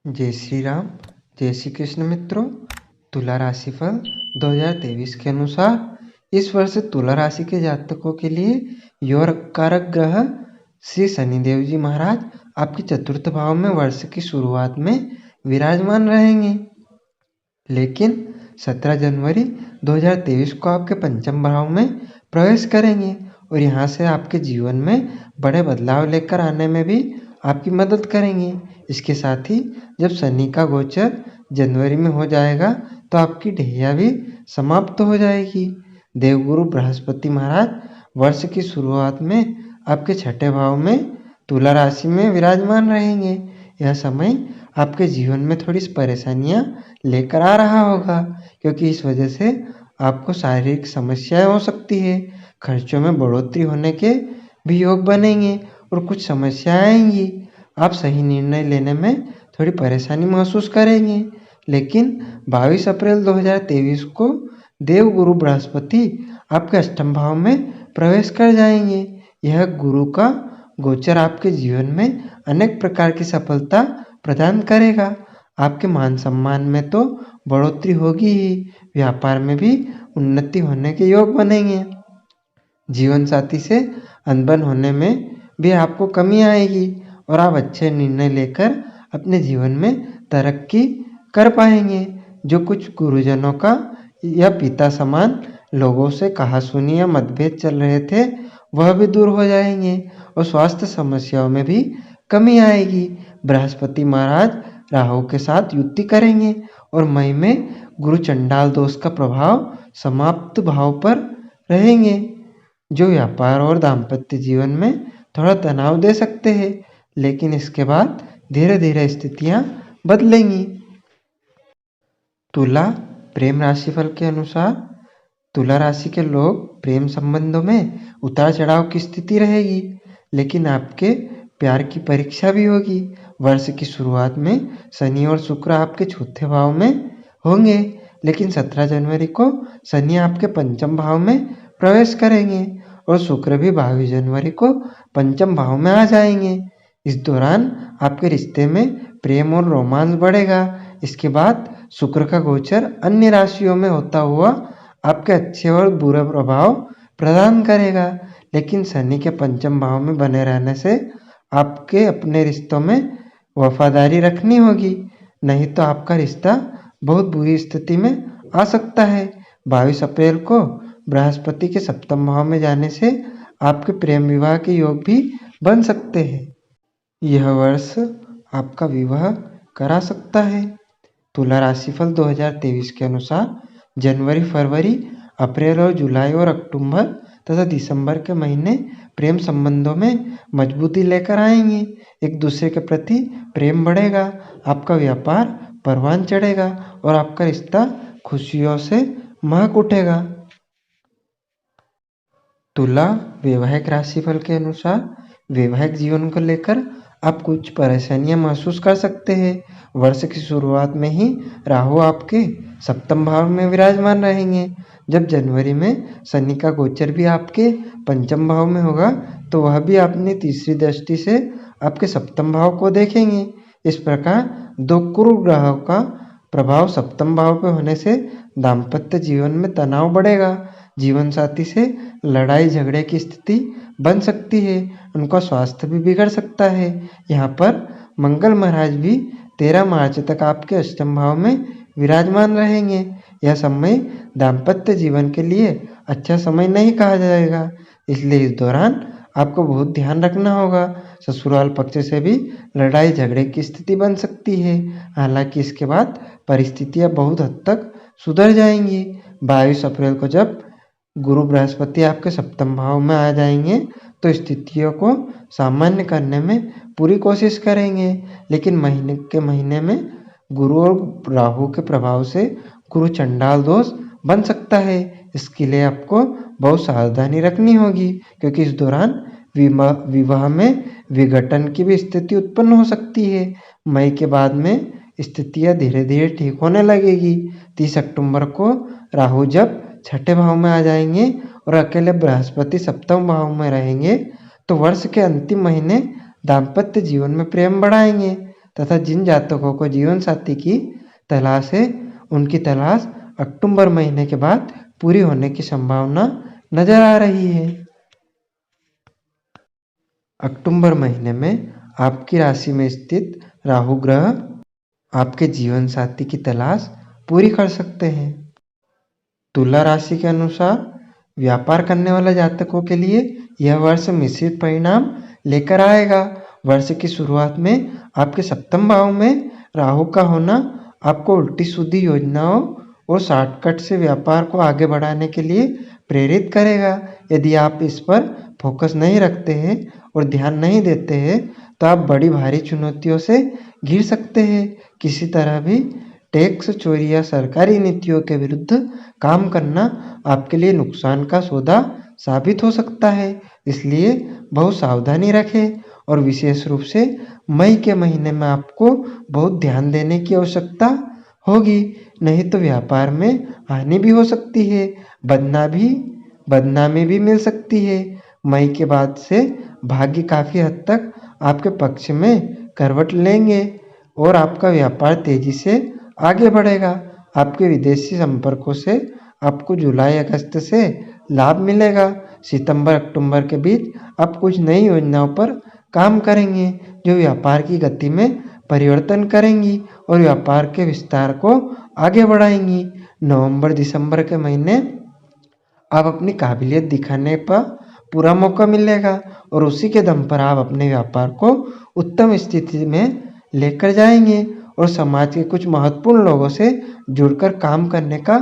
जय श्री राम। जय श्री कृष्ण मित्रों। तुला राशिफल 2023 के अनुसार इस वर्ष तुला राशि के जातकों के लिए योग कारक ग्रह श्री शनिदेव जी महाराज आपके चतुर्थ भाव में वर्ष की शुरुआत में विराजमान रहेंगे। लेकिन 17 जनवरी 2023 को आपके पंचम भाव में प्रवेश करेंगे और यहाँ से आपके जीवन में बड़े बदलाव लेकर आने में भी आपकी मदद करेंगे। इसके साथ ही जब शनि का गोचर जनवरी में हो जाएगा तो आपकी ढैया भी समाप्त हो जाएगी। देवगुरु बृहस्पति महाराज वर्ष की शुरुआत में आपके छठे भाव में तुला राशि में विराजमान रहेंगे। यह समय आपके जीवन में थोड़ी परेशानियां लेकर आ रहा होगा, क्योंकि इस वजह से आपको शारीरिक समस्याएं हो सकती है। खर्चों में बढ़ोतरी होने के भी योग बनेंगे और कुछ समस्याएं आएंगी। आप सही निर्णय लेने में थोड़ी परेशानी महसूस करेंगे। लेकिन 22 अप्रैल 2023 को देवगुरु बृहस्पति आपके अष्टम भाव में प्रवेश कर जाएंगे। यह गुरु का गोचर आपके जीवन में अनेक प्रकार की सफलता प्रदान करेगा। आपके मान सम्मान में तो बढ़ोतरी होगी ही, व्यापार में भी उन्नति होने के योग बनेंगे। जीवन साथी से अनबन होने में भी आपको कमी आएगी और आप अच्छे निर्णय लेकर अपने जीवन में तरक्की कर पाएंगे। जो कुछ गुरुजनों का या पिता समान लोगों से कहासुनी या मतभेद चल रहे थे, वह भी दूर हो जाएंगे और स्वास्थ्य समस्याओं में भी कमी आएगी। बृहस्पति महाराज राहु के साथ युति करेंगे और मई में गुरु चंडाल दोष का प्रभाव समाप्त भाव पर रहेंगे, जो व्यापार और दाम्पत्य जीवन में थोड़ा तनाव दे सकते हैं। लेकिन इसके बाद धीरे धीरे स्थितियां बदलेंगी। तुला प्रेम राशिफल के अनुसार तुला राशि के लोग प्रेम संबंधों में उतार चढ़ाव की स्थिति रहेगी, लेकिन आपके प्यार की परीक्षा भी होगी। वर्ष की शुरुआत में शनि और शुक्र आपके चौथे भाव में होंगे, लेकिन 17 जनवरी को शनि आपके पंचम भाव में प्रवेश करेंगे और शुक्र भी 22 जनवरी को पंचम भाव में आ जाएंगे। इस दौरान आपके रिश्ते में प्रेम और रोमांस बढ़ेगा। इसके बाद शुक्र का गोचर अन्य राशियों में होता हुआ आपके अच्छे और बुरे प्रभाव प्रदान करेगा, लेकिन शनि के पंचम भाव में बने रहने से आपके अपने रिश्तों में वफादारी रखनी होगी, नहीं तो आपका रिश्ता बहुत बुरी स्थिति में आ सकता है। 22 अप्रैल को बृहस्पति के सप्तम भाव में जाने से आपके प्रेम विवाह के योग भी बन सकते हैं। यह वर्ष आपका विवाह करा सकता है। तुला राशिफल 2023 के अनुसार जनवरी, फरवरी, अप्रैल और जुलाई और अक्टूबर तथा दिसंबर के महीने प्रेम संबंधों में मजबूती लेकर आएंगे। एक दूसरे के प्रति प्रेम बढ़ेगा, आपका व्यापार परवान चढ़ेगा और आपका रिश्ता खुशियों से महक उठेगा। तुला वैवाहिक राशिफल के अनुसार वैवाहिक जीवन को लेकर आप कुछ परेशानियां महसूस कर सकते हैं। वर्ष की शुरुआत में ही राहु आपके सप्तम भाव में विराजमान रहेंगे। जब जनवरी में शनि का गोचर भी आपके पंचम भाव में होगा, तो वह भी अपनी तीसरी दृष्टि से आपके सप्तम भाव को देखेंगे। इस प्रकार दो कुरु ग्रहों का प्रभाव सप्तम भाव पर होने से दाम्पत्य जीवन में तनाव बढ़ेगा। जीवन साथी से लड़ाई झगड़े की स्थिति बन सकती है, उनका स्वास्थ्य भी बिगड़ सकता है। यहाँ पर मंगल महाराज भी 13 मार्च तक आपके अष्टम भाव में विराजमान रहेंगे। यह समय दाम्पत्य जीवन के लिए अच्छा समय नहीं कहा जाएगा, इसलिए इस दौरान आपको बहुत ध्यान रखना होगा। ससुराल पक्ष से भी लड़ाई झगड़े की स्थिति बन सकती है, हालांकि इसके बाद परिस्थितियां बहुत हद तक सुधर जाएंगी। 22 अप्रैल को जब गुरु बृहस्पति आपके सप्तम भाव में आ जाएंगे तो स्थितियों को सामान्य करने में पूरी कोशिश करेंगे, लेकिन महीने में गुरु और राहु के प्रभाव से गुरु चंडाल दोष बन सकता है। इसके लिए आपको बहुत सावधानी रखनी होगी, क्योंकि इस दौरान विवाह में विघटन की भी स्थिति उत्पन्न हो सकती है। मई के बाद में स्थितियां धीरे धीरे ठीक होने लगेगी। 30 अक्टूबर को राहु जब छठे भाव में आ जाएंगे और अकेले बृहस्पति सप्तम भाव में रहेंगे, तो वर्ष के अंतिम महीने दाम्पत्य जीवन में प्रेम बढ़ाएंगे। तथा जिन जातकों को जीवन साथी की तलाश है, उनकी तलाश अक्टूबर महीने के बाद पूरी होने की संभावना नजर आ रही है। अक्टूबर महीने में आपकी राशि में स्थित राहु ग्रह आपके जीवन साथी की तलाश पूरी कर सकते हैं। तुला राशि के अनुसार व्यापार करने वाले जातकों के लिए यह वर्ष मिश्रित परिणाम लेकर आएगा। वर्ष की शुरुआत में आपके सप्तम भाव में राहु का होना आपको उल्टी सीधी योजनाओं और शॉर्टकट से व्यापार को आगे बढ़ाने के लिए प्रेरित करेगा। यदि आप इस पर फोकस नहीं रखते हैं और ध्यान नहीं देते हैं तो आप बड़ी भारी चुनौतियों से घिर सकते हैं। किसी तरह भी टैक्स चोरी या सरकारी नीतियों के विरुद्ध काम करना आपके लिए नुकसान का सौदा साबित हो सकता है, इसलिए बहुत सावधानी रखें और विशेष रूप से मई के महीने में आपको बहुत ध्यान देने की आवश्यकता होगी, नहीं तो व्यापार में हानि भी हो सकती है, बदनामी भी मिल सकती है। मई के बाद से भाग्य काफ़ी हद तक आपके पक्ष में करवट लेंगे और आपका व्यापार तेजी से आगे बढ़ेगा। आपके विदेशी संपर्कों से आपको जुलाई अगस्त से लाभ मिलेगा। सितंबर अक्टूबर के बीच आप कुछ नई योजनाओं पर काम करेंगे जो व्यापार की गति में परिवर्तन करेंगी और व्यापार के विस्तार को आगे बढ़ाएंगी। नवंबर दिसंबर के महीने आप अपनी काबिलियत दिखाने पर पूरा मौका मिलेगा और उसी के दम पर आप अपने व्यापार को उत्तम स्थिति में लेकर जाएंगे और समाज के कुछ महत्वपूर्ण लोगों से जुड़कर काम करने का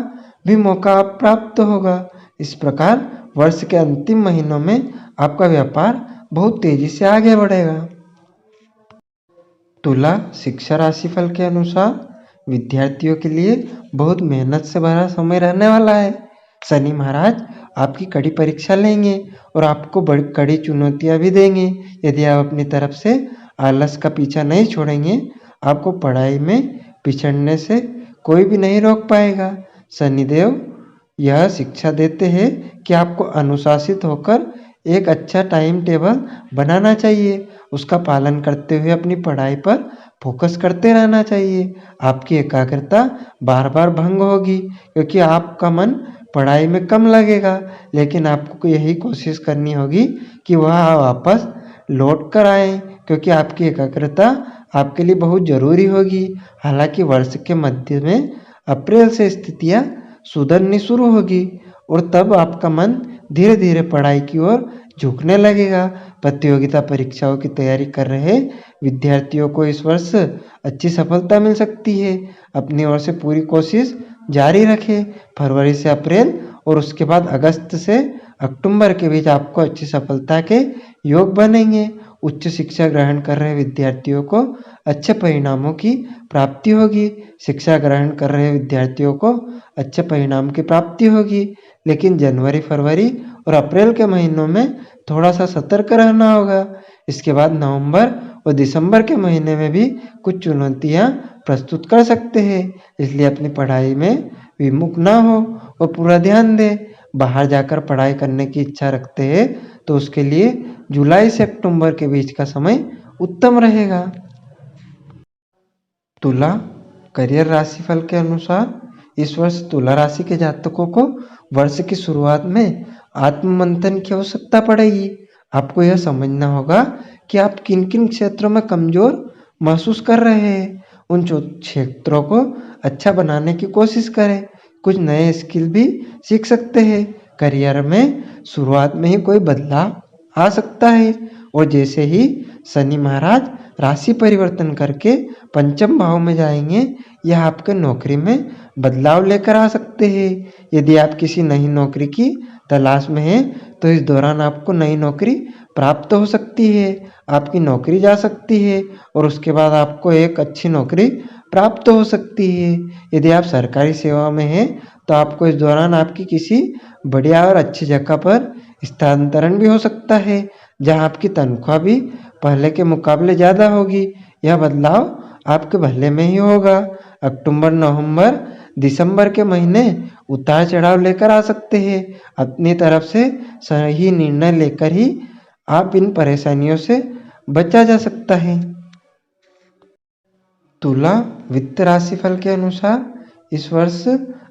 भी मौका प्राप्त होगा। इस प्रकार वर्ष के अंतिम महीनों में आपका व्यापार बहुत तेजी से आगे बढ़ेगा। तुला शिक्षा राशिफल के अनुसार विद्यार्थियों के लिए बहुत मेहनत से भरा समय रहने वाला है। शनि महाराज आपकी कड़ी परीक्षा लेंगे और आपको बड़ी कड़ी चुनौतियां भी देंगे। यदि आप अपनी तरफ से आलस का पीछा नहीं छोड़ेंगे, आपको पढ़ाई में पिछड़ने से कोई भी नहीं रोक पाएगा। शनिदेव यह शिक्षा देते हैं कि आपको अनुशासित होकर एक अच्छा टाइम टेबल बनाना चाहिए, उसका पालन करते हुए अपनी पढ़ाई पर फोकस करते रहना चाहिए। आपकी एकाग्रता बार बार भंग होगी क्योंकि आपका मन पढ़ाई में कम लगेगा, लेकिन आपको यही कोशिश करनी होगी कि वह वापस लौट कर आए क्योंकि आपकी एकाग्रता आपके लिए बहुत ज़रूरी होगी। हालांकि वर्ष के मध्य में अप्रैल से स्थितियाँ सुधरनी शुरू होगी और तब आपका मन धीरे धीरे पढ़ाई की ओर झुकने लगेगा। प्रतियोगिता परीक्षाओं की तैयारी कर रहे विद्यार्थियों को इस वर्ष अच्छी सफलता मिल सकती है। अपनी ओर से पूरी कोशिश जारी रखें। फरवरी से अप्रैल और उसके बाद अगस्त से अक्टूबर के बीच आपको अच्छी सफलता के योग बनेंगे। उच्च शिक्षा ग्रहण कर रहे विद्यार्थियों को अच्छे परिणामों की प्राप्ति होगी। शिक्षा ग्रहण कर रहे विद्यार्थियों को अच्छे परिणाम की प्राप्ति होगी, लेकिन जनवरी फरवरी और अप्रैल के महीनों में थोड़ा सा सतर्क रहना होगा। इसके बाद नवंबर और दिसंबर के महीने में भी कुछ चुनौतियां प्रस्तुत कर सकते हैं, इसलिए अपनी पढ़ाई में विमुख ना हो और पूरा ध्यान दें। बाहर जाकर पढ़ाई करने की इच्छा रखते हैं तो उसके लिए जुलाई से अक्टूबर के बीच का समय उत्तम रहेगा। तुला करियर राशिफल के अनुसार इस वर्ष तुला राशि के जातकों को वर्ष की शुरुआत में आत्ममंथन की आवश्यकता पड़ेगी। आपको यह समझना होगा कि आप किन किन क्षेत्रों में कमजोर महसूस कर रहे हैं। उन क्षेत्रों को अच्छा बनाने की कोशिश करें। कुछ नए स्किल भी सीख सकते हैं। करियर में शुरुआत में ही कोई बदलाव आ सकता है और जैसे ही शनि महाराज राशि परिवर्तन करके पंचम भाव में जाएंगे, यह आपके नौकरी में बदलाव लेकर आ सकते हैं। यदि आप किसी नई नौकरी की तलाश में हैं तो इस दौरान आपको नई नौकरी प्राप्त हो सकती है। आपकी नौकरी जा सकती है और उसके बाद आपको एक अच्छी नौकरी प्राप्त हो सकती है। यदि आप सरकारी सेवा में हैं तो आपको इस दौरान आपकी किसी बढ़िया और अच्छी जगह पर स्थानांतरण भी हो सकता है, जहां आपकी तनख्वाह भी पहले के मुकाबले ज़्यादा होगी। यह बदलाव आपके भले में ही होगा। अक्टूबर नवंबर दिसंबर के महीने उतार चढ़ाव लेकर आ सकते हैं। अपनी तरफ से सही निर्णय लेकर ही आप इन परेशानियों से बचा जा सकता है। तुला वित्त राशिफल के अनुसार इस वर्ष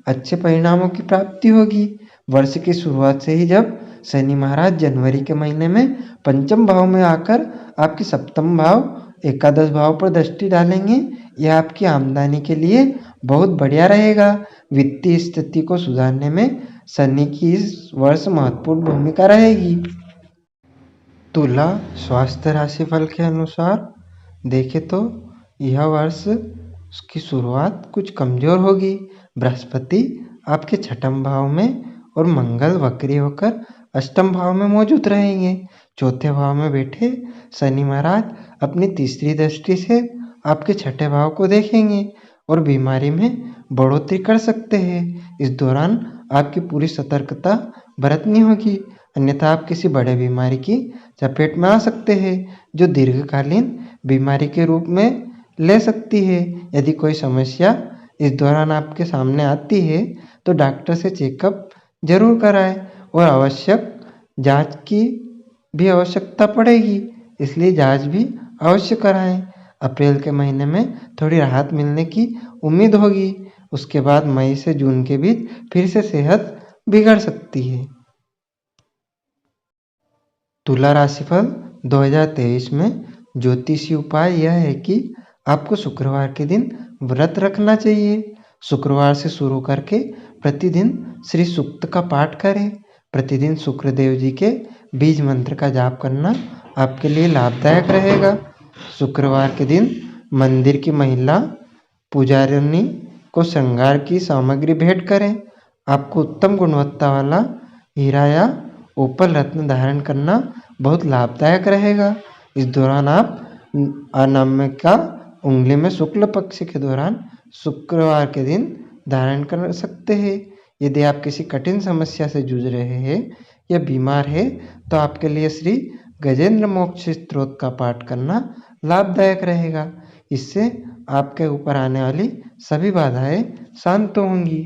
अच्छे परिणामों की प्राप्ति होगी। वर्ष की शुरुआत से ही जब शनि महाराज जनवरी के महीने में पंचम भाव में आकर आपके सप्तम भाव एकादश भाव पर दृष्टि डालेंगे, यह आपकी आमदनी के लिए बहुत बढ़िया रहेगा। वित्तीय स्थिति को सुधारने में शनि की इस वर्ष महत्वपूर्ण भूमिका रहेगी। तुला स्वास्थ्य राशिफल के अनुसार देखें तो यह वर्ष की शुरुआत कुछ कमजोर होगी। बृहस्पति आपके छठम भाव में और मंगल वक्री होकर अष्टम भाव में मौजूद रहेंगे। चौथे भाव में बैठे शनि महाराज अपनी तीसरी दृष्टि से आपके छठे भाव को देखेंगे और बीमारी में बढ़ोतरी कर सकते हैं। इस दौरान आपकी पूरी सतर्कता बरतनी होगी, अन्यथा आप किसी बड़े बीमारी की चपेट में आ सकते हैं, जो दीर्घकालीन बीमारी के रूप में ले सकती है। यदि कोई समस्या इस दौरान आपके सामने आती है तो डॉक्टर से चेकअप जरूर कराएं और आवश्यक जांच की भी आवश्यकता पड़ेगी, इसलिए जांच भी अवश्य कराएं। अप्रैल के महीने में थोड़ी राहत मिलने की उम्मीद होगी। उसके बाद मई से जून के बीच फिर से सेहत बिगड़ सकती है। तुला राशिफल 2023 में ज्योतिषीय उपाय यह है कि आपको शुक्रवार के दिन व्रत रखना चाहिए। शुक्रवार से शुरू करके प्रतिदिन श्री सूक्त का पाठ करें। प्रतिदिन शुक्रदेव जी के बीज मंत्र का जाप करना आपके लिए लाभदायक रहेगा। शुक्रवार के दिन मंदिर की महिला पुजारिनी को श्रृंगार की सामग्री भेंट करें। आपको उत्तम गुणवत्ता वाला हीरा या ओपल रत्न धारण करना बहुत लाभदायक रहेगा। इस दौरान आप अनामिका उंगली में शुक्ल पक्ष के दौरान शुक्रवार के दिन धारण कर सकते हैं। यदि आप किसी कठिन समस्या से जूझ रहे हैं या बीमार है तो आपके लिए श्री गजेंद्र मोक्ष स्तोत्र का पाठ करना लाभदायक रहेगा। इससे आपके ऊपर आने वाली सभी बाधाएं शांत होंगी।